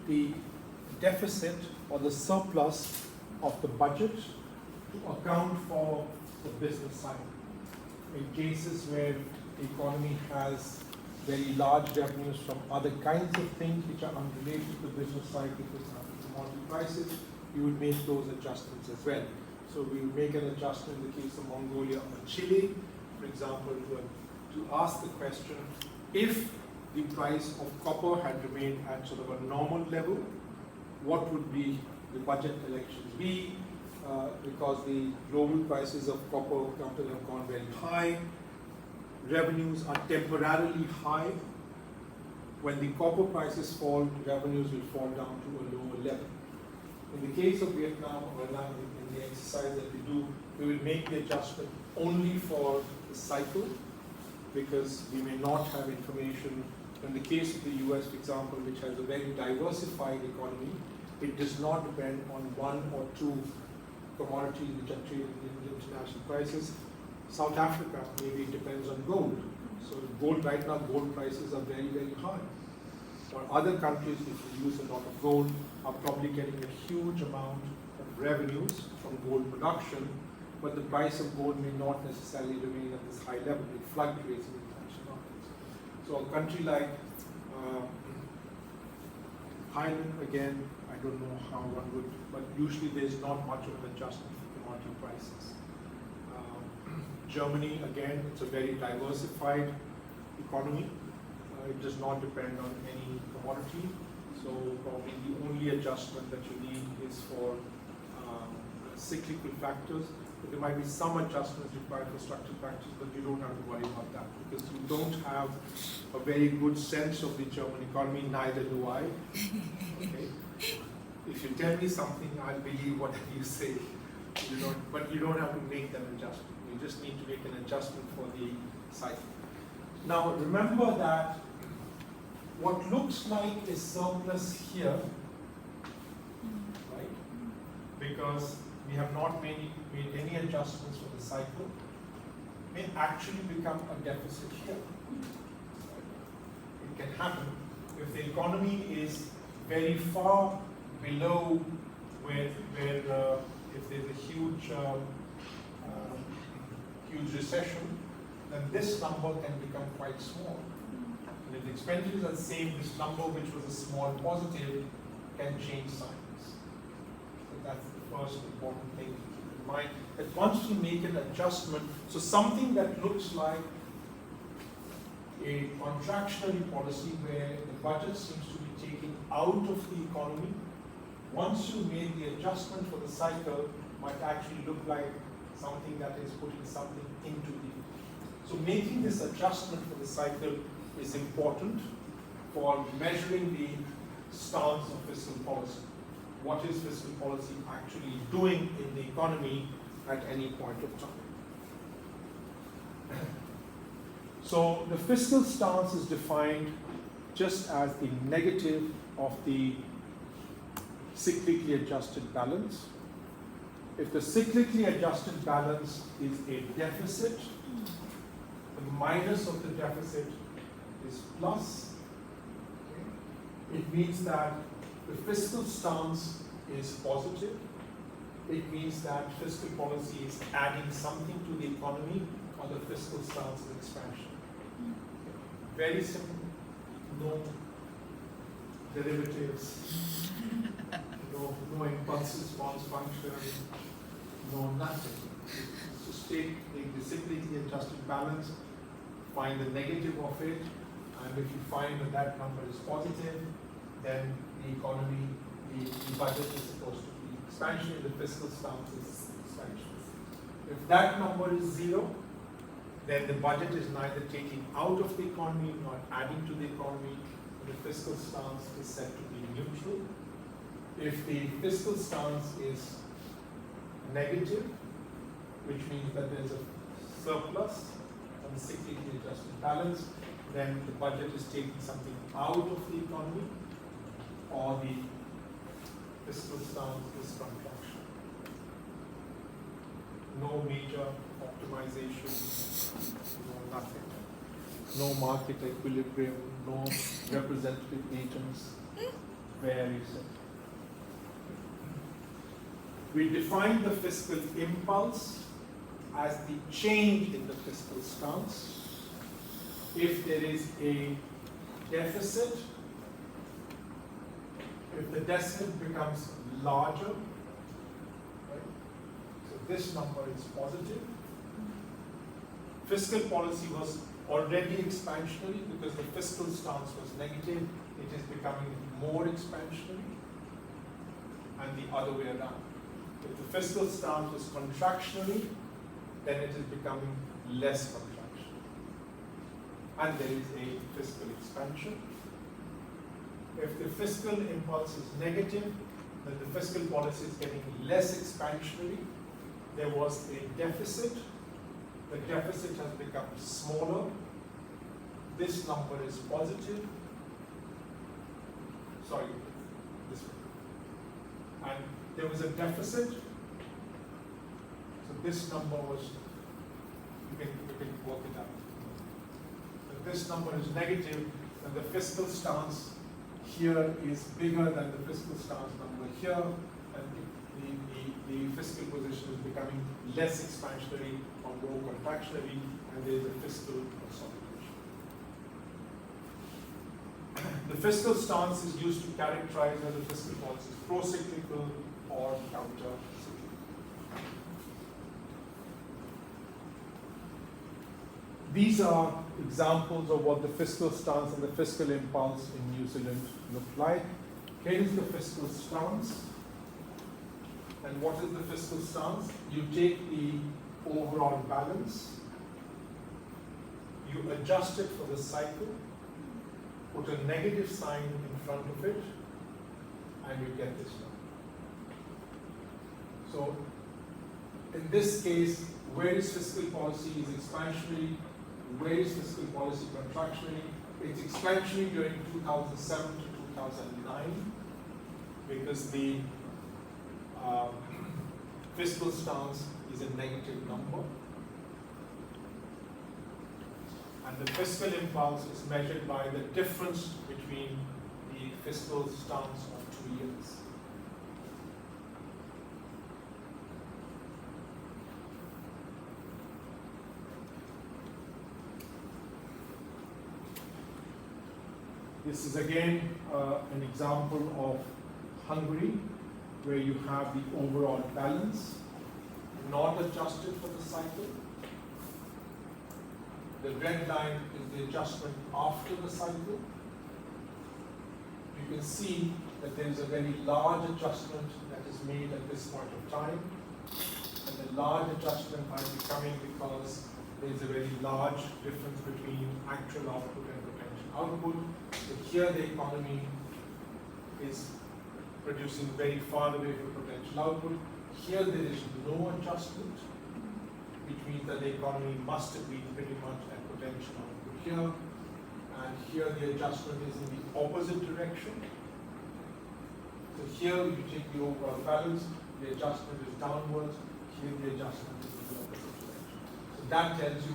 the deficit or the surplus of the budget to account for the business cycle. In cases where the economy has very large revenues from other kinds of things which are unrelated to the business cycle, for example, commodity prices, you would make those adjustments as well. So we would make an adjustment in the case of Mongolia or Chile, for example, to ask the question, if the price of copper had remained at sort of a normal level, what would be the budget elections be? Because the global prices of copper have gone very high, revenues are temporarily high. When the copper prices fall, revenues will fall down to a lower level. In the case of Vietnam or in the exercise that we do, we will make the adjustment only for the cycle, because we may not have information. In the case of the US, for example, which has a very diversified economy, it does not depend on one or two commodities which are traded in the international prices. South Africa, maybe it depends on gold. So gold, right now, gold prices are very, very high. Or other countries which produce a lot of gold are probably getting a huge amount of revenues from gold production, but the price of gold may not necessarily remain at this high level. It fluctuates in international markets. So a country like Thailand, again, I don't know how one would, but usually there's not much of an adjustment for commodity prices. Germany, again, it's a very diversified economy. It does not depend on any commodity. So probably the only adjustment that you need is for cyclical factors. But there might be some adjustments required for structural factors, but you don't have to worry about that because you don't have a very good sense of the German economy, neither do I. Okay? If you tell me something, I'll believe whatever you say. But you don't have to make that adjustment. You just need to make an adjustment for the cycle. Now remember that what looks like a surplus here, right? Because we have not made any adjustments for the cycle, may actually become a deficit here. It can happen if the economy is very far below where if there's a huge recession, then this number can become quite small. And if the expenditures are the same, this number, which was a small positive, can change signs. So that's the first important thing to keep in mind. That once you make an adjustment, so something that looks like a contractionary policy where the budget seems to be taken out of the economy, once you made the adjustment for the cycle, might actually look like something that is putting something into the. So making this adjustment for the cycle is important for measuring the stance of fiscal policy. What is fiscal policy actually doing in the economy at any point of time? So the fiscal stance is defined just as the negative of the cyclically adjusted balance. If the cyclically adjusted balance is a deficit, the minus of the deficit is plus. Okay. It means that the fiscal stance is positive. It means that fiscal policy is adding something to the economy, or the fiscal stance is expansion. Okay. Very simple. No derivatives, no impulse response function, no nothing. Just take the cyclically adjusted balance, find the negative of it, and if you find that that number is positive, then the economy, the budget is supposed to be expansion, the fiscal stance is expansion. If that number is zero, then the budget is neither taking out of the economy nor adding to the economy. The fiscal stance is said to be neutral. If the fiscal stance is negative, which means that there's a surplus on the cyclically adjusted balance, then the budget is taking something out of the economy, or the fiscal stance is contraction. No major optimization, no nothing. No market equilibrium, no representative agents. very simple. We define the fiscal impulse as the change in the fiscal stance if there is a deficit, if the deficit becomes larger, right? So this number is positive. Fiscal policy was already expansionary because the fiscal stance was negative. It is becoming more expansionary, and the other way around. If the fiscal stance was contractionary, then it is becoming less contractionary, and there is a fiscal expansion. If the fiscal impulse is negative, then the fiscal policy is getting less expansionary. There was a deficit. The deficit has become smaller. This number is positive. Sorry, this one. And there was a deficit. So this number was, you can work it out. If this number is negative, then the fiscal stance here is bigger than the fiscal stance number here, and the fiscal position is becoming less expansionary or more contractionary, and there is a fiscal consolidation. The fiscal stance is used to characterize whether the fiscal policy is pro-cyclical or counter-cyclical. These are examples of what the fiscal stance and the fiscal impulse in New Zealand look like. Here is the fiscal stance. And what is the fiscal stance? You take the overall balance, you adjust it for the cycle, put a negative sign in front of it, and you get this number. So, in this case, where is fiscal policy is expansionary, where is fiscal policy contractionary? It's expansionary during 2007 to 2009 because the fiscal stance is a negative number, and the fiscal impulse is measured by the difference between the fiscal stance of 2 years. This is again an example of Hungary, where you have the overall balance not adjusted for the cycle. The red line is the adjustment after the cycle. You can see that there is a very large adjustment that is made at this point of time, and the large adjustment might be coming because there is a very large difference between actual output and potential output. So here the economy is producing very far away from potential output. Here there is no adjustment, which means that the economy must have been pretty much at potential output here, and here the adjustment is in the opposite direction. So here you take the overall balance, the adjustment is downwards, here the adjustment is in the opposite direction. So that tells you